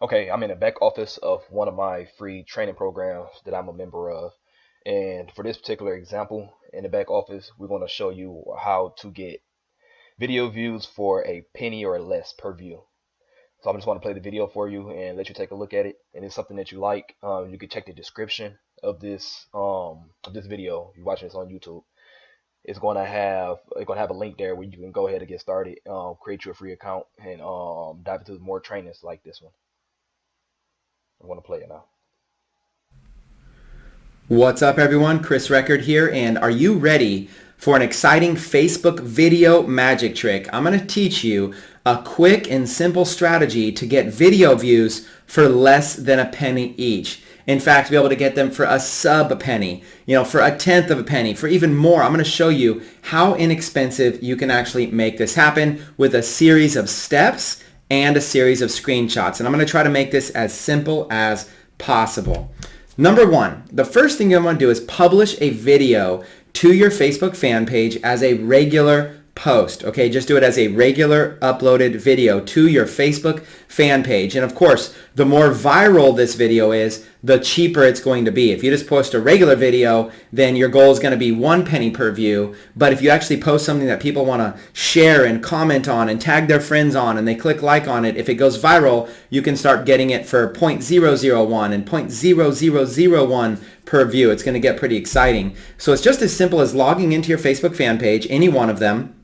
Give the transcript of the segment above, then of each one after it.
Okay, I'm in the back office of one of my free training programs that I'm a member of. And for this particular example, in the back office, we're going to show you how to get video views for a penny or less per view. So I just want to play the video for you and let you take a look at it. And it's something that you like. You can check the description of this video. You're watching this on YouTube. It's gonna have a link there where you can go ahead and get started, create you a free account, and dive into more trainings like this one. I'm gonna play it now. What's up everyone, Chris Record here, and are you ready for an exciting Facebook video magic trick? I'm going to teach you a quick and simple strategy to get video views for less than a penny each. In fact, to be able to get them for a sub penny, for a tenth of a penny, for even more. I'm going to show you how inexpensive you can actually make this happen with a series of steps and a series of screenshots. And I'm going to try to make this as simple as possible. Number one, the first thing you want to do is publish a video to your Facebook fan page as a regular post. Okay, just do it as a regular uploaded video to your Facebook fan page. And of course, the more viral this video is, the cheaper it's going to be. If you just post a regular video, then your goal is going to be 1 penny per view. But if you actually post something that people want to share and comment on and tag their friends on and they click like on it, if it goes viral, you can start getting it for 0.001 and 0.0001 per view. It's going to get pretty exciting. So it's just as simple as logging into your Facebook fan page, any one of them,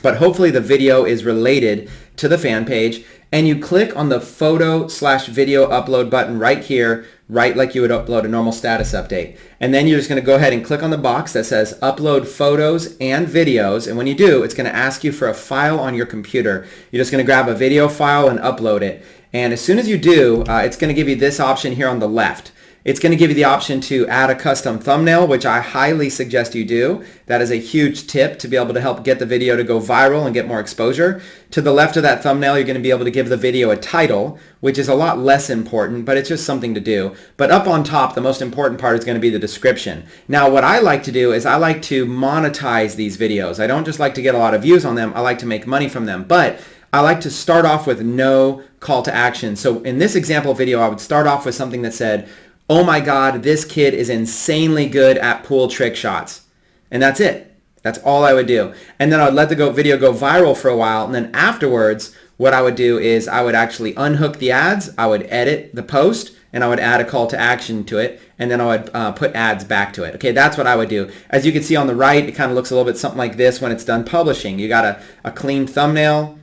but hopefully the video is related to the fan page, and you click on the photo/video upload button right here, right like you would upload a normal status update. And then you're just going to go ahead and click on the box that says upload photos and videos, and when you do, it's going to ask you for a file on your computer. You're just going to grab a video file and upload it. And as soon as you do, it's going to give you this option here on the left. It's going to give you the option to add a custom thumbnail, which I highly suggest you do. That is a huge tip to be able to help get the video to go viral and get more exposure. To the left of that thumbnail, you're going to be able to give the video a title, which is a lot less important, but it's just something to do. But up on top, the most important part is going to be the description. Now, what I like to do is I like to monetize these videos. I don't just like to get a lot of views on them. I like to make money from them. But I like to start off with no call to action. So in this example video, I would start off with something that said, "Oh my God, this kid is insanely good at pool trick shots." And that's it. That's all I would do. And then I would let the video go viral for a while. And then afterwards, what I would do is I would actually unhook the ads. I would edit the post and I would add a call to action to it. And then I would put ads back to it. Okay, that's what I would do. As you can see on the right, it kind of looks a little bit something like this when it's done publishing. You got a clean thumbnail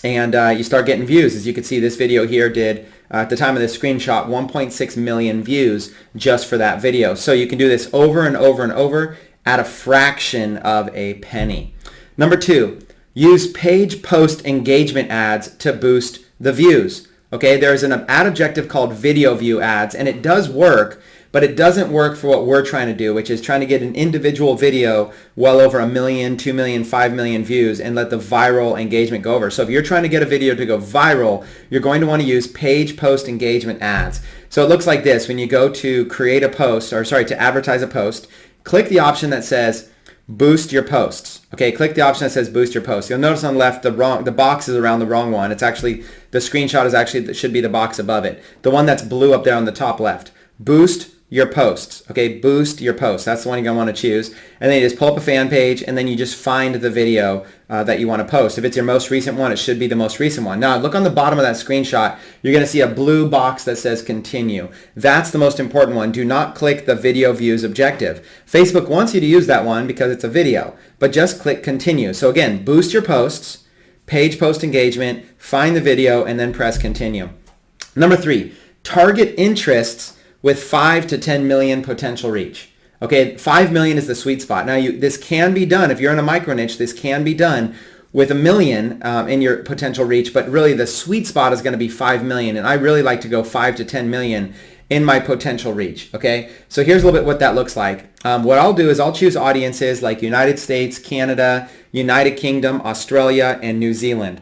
and you start getting views. As you can see, this video here did, at the time of this screenshot, 1.6 million views just for that video. So you can do this over and over and over at a fraction of a penny. Number two, use page post engagement ads to boost the views. Okay, there's an ad objective called video view ads, and it does work, but it doesn't work for what we're trying to do, which is trying to get an individual video well over 1 million, 2 million, 5 million views and let the viral engagement go over. So if you're trying to get a video to go viral, you're going to want to use page post engagement ads. So it looks like this. When you go to create a post, or sorry, to advertise a post, click the option that says boost your posts. Okay, click the option that says boost your posts. You'll notice on the left the box is around the wrong one. It's actually, the screenshot is actually, should be the box above it. The one that's blue up there on the top left. Boost your posts. Okay, boost your posts. That's the one you're going to want to choose. And then you just pull up a fan page and then you just find the video that you want to post. If it's your most recent one, it should be the most recent one. Now look on the bottom of that screenshot. You're going to see a blue box that says continue. That's the most important one. Do not click the video views objective. Facebook wants you to use that one because it's a video, but just click continue. So again, boost your posts, page post engagement, find the video, and then press continue. Number three, target interests with 5 to 10 million potential reach. Okay, 5 million is the sweet spot. Now this can be done, if you're in a micro niche, this can be done with 1 million in your potential reach, but really the sweet spot is going to be 5 million, and I really like to go 5 to 10 million in my potential reach. Okay, so here's a little bit what that looks like. What I'll do is I'll choose audiences like United States, Canada, United Kingdom, Australia, and New Zealand.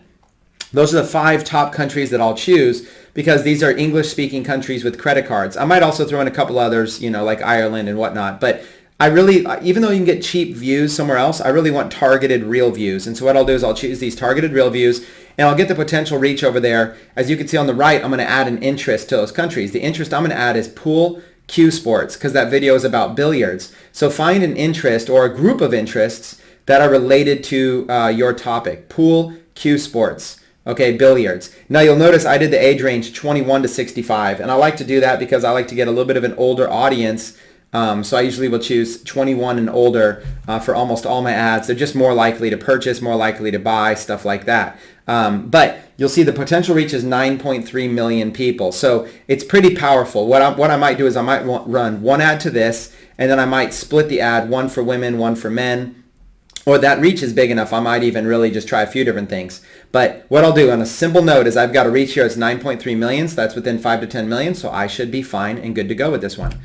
Those are the 5 top countries that I'll choose because these are English-speaking countries with credit cards. I might also throw in a couple others, like Ireland and whatnot, but I really, even though you can get cheap views somewhere else, I really want targeted real views. And so what I'll do is I'll choose these targeted real views and I'll get the potential reach over there. As you can see on the right, I'm going to add an interest to those countries. The interest I'm going to add is pool cue sports because that video is about billiards. So find an interest or a group of interests that are related to your topic. Pool cue sports. Okay, billiards. Now you'll notice I did the age range 21 to 65, and I like to do that because I like to get a little bit of an older audience. So I usually will choose 21 and older for almost all my ads. They're just more likely to purchase, more likely to buy, stuff like that. But you'll see the potential reach is 9.3 million people. So it's pretty powerful. What I might do is I might run one ad to this, and then I might split the ad, one for women, one for men. Or that reach is big enough, I might even really just try a few different things. But what I'll do on a simple note is I've got a reach here that's 9.3 million, so that's within 5 to 10 million, so I should be fine and good to go with this one.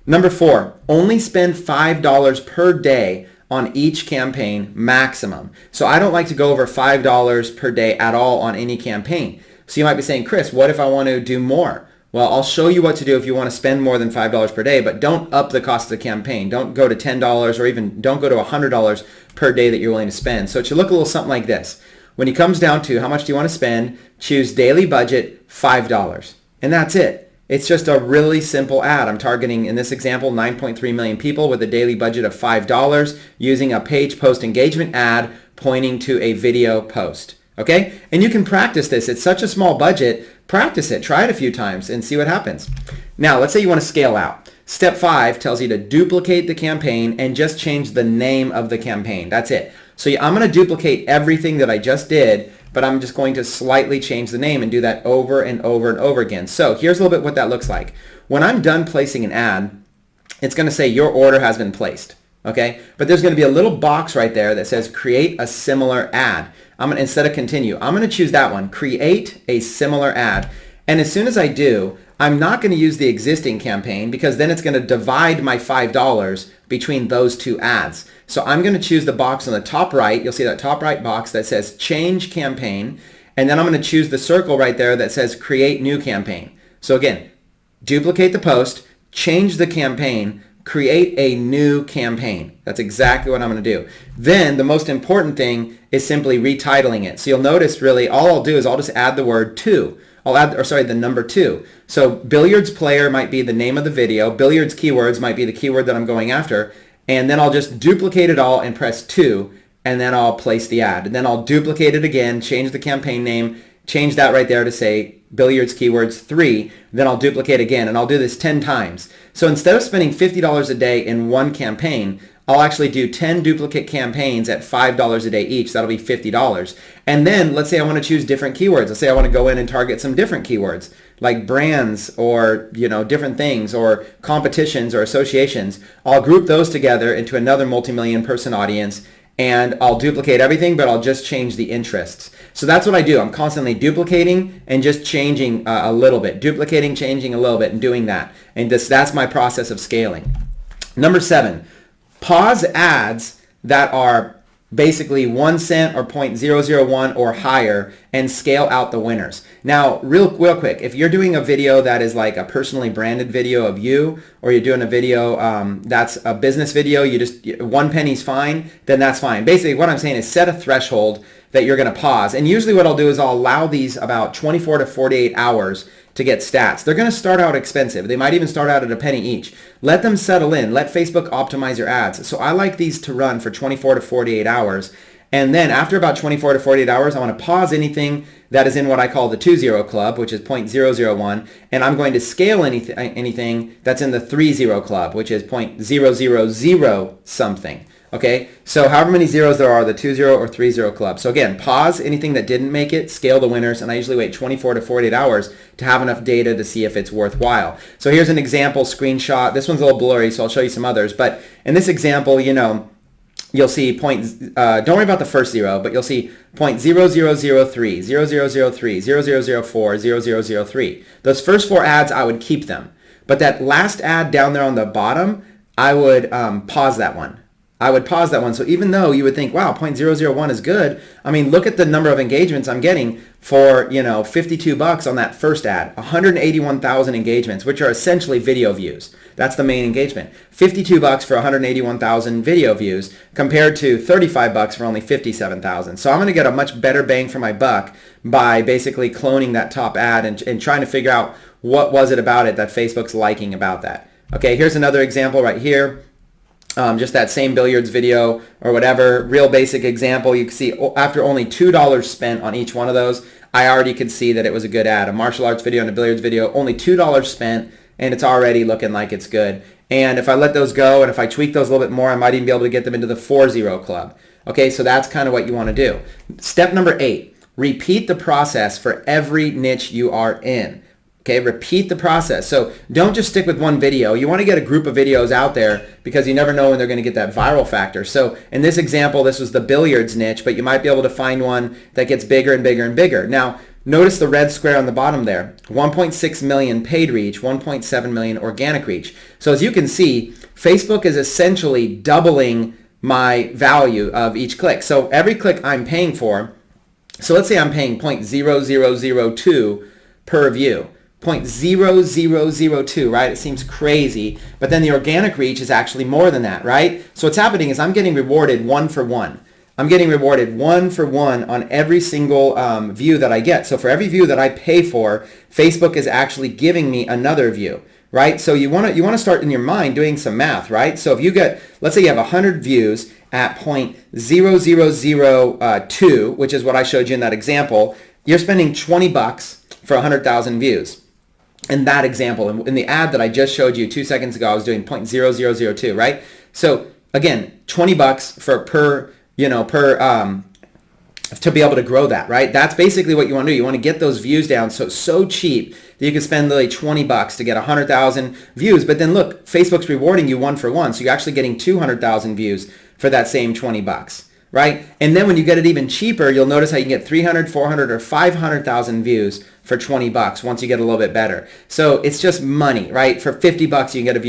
Number 4, only spend $5 per day on each campaign maximum. So I don't like to go over $5 per day at all on any campaign. So you might be saying, Chris, what if I want to do more? Well, I'll show you what to do if you want to spend more than $5 per day, but don't up the cost of the campaign. Don't go to $10 or even don't go to $100 per day that you're willing to spend. So it should look a little something like this. When it comes down to how much do you want to spend, choose daily budget, $5. And that's it. It's just a really simple ad. I'm targeting, in this example, 9.3 million people with a daily budget of $5 using a page post engagement ad pointing to a video post. Okay? And you can practice this. It's such a small budget. Practice it. Try it a few times and see what happens. Now, let's say you want to scale out. Step 5 tells you to duplicate the campaign and just change the name of the campaign. That's it. So I'm going to duplicate everything that I just did, but I'm just going to slightly change the name and do that over and over and over again. So here's a little bit what that looks like. When I'm done placing an ad, it's going to say your order has been placed. Okay? But there's going to be a little box right there that says create a similar ad. Instead of continue, I'm going to choose that one, create a similar ad. And as soon as I do, I'm not going to use the existing campaign because then it's going to divide my $5 between those two ads. So I'm going to choose the box on the top right. You'll see that top right box that says change campaign. And then I'm going to choose the circle right there that says create new campaign. So again, duplicate the post, change the campaign, create a new campaign. That's exactly what I'm going to do. Then the most important thing is simply retitling it. So you'll notice really all I'll do is I'll just add the word to. The number 2. So billiards player might be the name of the video. Billiards keywords might be the keyword that I'm going after. And then I'll just duplicate it all and press 2. And then I'll place the ad. And then I'll duplicate it again, change the campaign name, change that right there to say billiards keywords 3. Then I'll duplicate again. And I'll do this 10 times. So instead of spending $50 a day in one campaign, I'll actually do 10 duplicate campaigns at $5 a day each. That'll be $50. And then let's say I want to choose different keywords. Let's say I want to go in and target some different keywords like brands or different things or competitions or associations. I'll group those together into another multi-million person audience and I'll duplicate everything, but I'll just change the interests. So that's what I do. I'm constantly duplicating and just changing a little bit. Duplicating, changing a little bit and doing that. And that's my process of scaling. Number 7. Pause ads that are basically 1 cent or 0.001 or higher and scale out the winners. Now, real quick, if you're doing a video that is like a personally branded video of you, or you're doing a video that's a business video, you just 1 penny's fine, then that's fine. Basically, what I'm saying is set a threshold that you're going to pause. And usually what I'll do is I'll allow these about 24 to 48 hours to get stats. They're going to start out expensive. They might even start out at a penny each. Let them settle in. Let Facebook optimize your ads. So I like these to run for 24 to 48 hours. And then after about 24 to 48 hours, I want to pause anything that is in what I call the 2-0 club, which is 0.001. And I'm going to scale anything that's in the 3-0 club, which is 0.000 something. Okay, so however many zeros there are, the 2-0 or 3-0 club. So again, pause anything that didn't make it, scale the winners, and I usually wait 24 to 48 hours to have enough data to see if it's worthwhile. So here's an example screenshot. This one's a little blurry, so I'll show you some others. But in this example, you'll see don't worry about the first 0, but you'll see 0.0003, 0003, 0004, 0003. Those first 4 ads, I would keep them. But that last ad down there on the bottom, I would pause that one. I would pause that one. So even though you would think, wow, 0.001 is good, I mean, look at the number of engagements I'm getting for, you know, 52 bucks on that first ad, 181,000 engagements, which are essentially video views. That's the main engagement. 52 bucks for 181,000 video views compared to 35 bucks for only 57,000. So I'm going to get a much better bang for my buck by basically cloning that top ad and trying to figure out what was it about it that Facebook's liking about that. Okay, here's another example right here. Just that same billiards video or whatever, real basic example. You can see after only $2 spent on each one of those, I already could see that it was a good ad. A martial arts video and a billiards video, only $2 spent, and it's already looking like it's good. And if I let those go and if I tweak those a little bit more, I might even be able to get them into the 4-0 club. Okay, so that's kind of what you want to do. Step number 8, repeat the process for every niche you are in. Okay, repeat the process. So don't just stick with one video. You want to get a group of videos out there because you never know when they're going to get that viral factor. So in this example, this was the billiards niche, but you might be able to find one that gets bigger and bigger and bigger. Now, notice the red square on the bottom there. 1.6 million paid reach, 1.7 million organic reach. So as you can see, Facebook is essentially doubling my value of each click. So every click I'm paying for, so let's say I'm paying 0.0002 per view. 0.0002, right? It seems crazy, but then the organic reach is actually more than that, right? So what's happening is I'm getting rewarded 1 for 1. I'm getting rewarded 1 for 1 on every single view that I get. So for every view that I pay for, Facebook is actually giving me another view, right? So you want to start in your mind doing some math, right? So if you get, let's say you have 100 views at 0.0002, which is what I showed you in that example, you're spending 20 bucks for 100,000 views. In that example, in the ad that I just showed you 2 seconds ago, I was doing 0.0002, right? So again, 20 bucks for to be able to grow that, right? That's basically what you want to do. You want to get those views down so it's so cheap that you can spend literally 20 bucks to get 100,000 views. But then look, Facebook's rewarding you 1 for 1, so you're actually getting 200,000 views for that same 20 bucks. Right? And then when you get it even cheaper, you'll notice how you can get 300, 400, or 500,000 views for 20 bucks once you get a little bit better. So it's just money, right? For 50 bucks, you can get a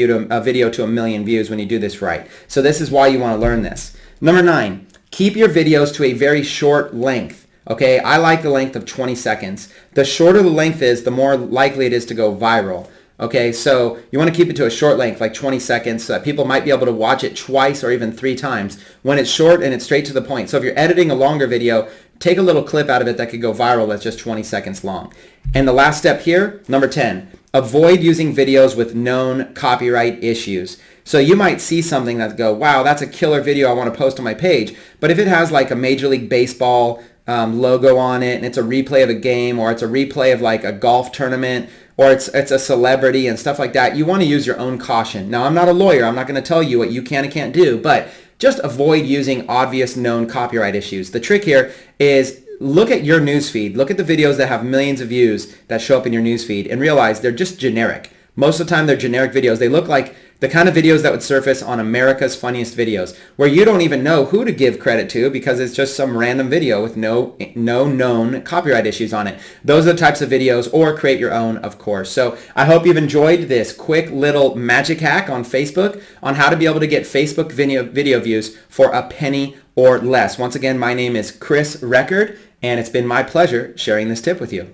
video to 1 million views when you do this right. So this is why you want to learn this. Number 9, keep your videos to a very short length. Okay, I like the length of 20 seconds. The shorter the length is, the more likely it is to go viral. Okay, so you want to keep it to a short length, like 20 seconds, so that people might be able to watch it twice or even 3 times when it's short and it's straight to the point. So if you're editing a longer video, take a little clip out of it that could go viral that's just 20 seconds long. And the last step here, number 10, avoid using videos with known copyright issues. So you might see something that go, wow, that's a killer video I want to post on my page. But if it has like a Major League Baseball logo on it and it's a replay of a game, or it's a replay of like a golf tournament, or it's a celebrity and stuff like that, you want to use your own caution. Now, I'm not a lawyer. I'm not going to tell you what you can and can't do, but just avoid using obvious known copyright issues. The trick here is look at your newsfeed. Look at the videos that have millions of views that show up in your newsfeed and realize they're just generic. Most of the time, they're generic videos. They look like the kind of videos that would surface on America's Funniest Videos, where you don't even know who to give credit to because it's just some random video with no known copyright issues on it. Those are the types of videos, or create your own, of course. So I hope you've enjoyed this quick little magic hack on Facebook on how to be able to get Facebook video views for a penny or less. Once again, my name is Chris Record, and it's been my pleasure sharing this tip with you.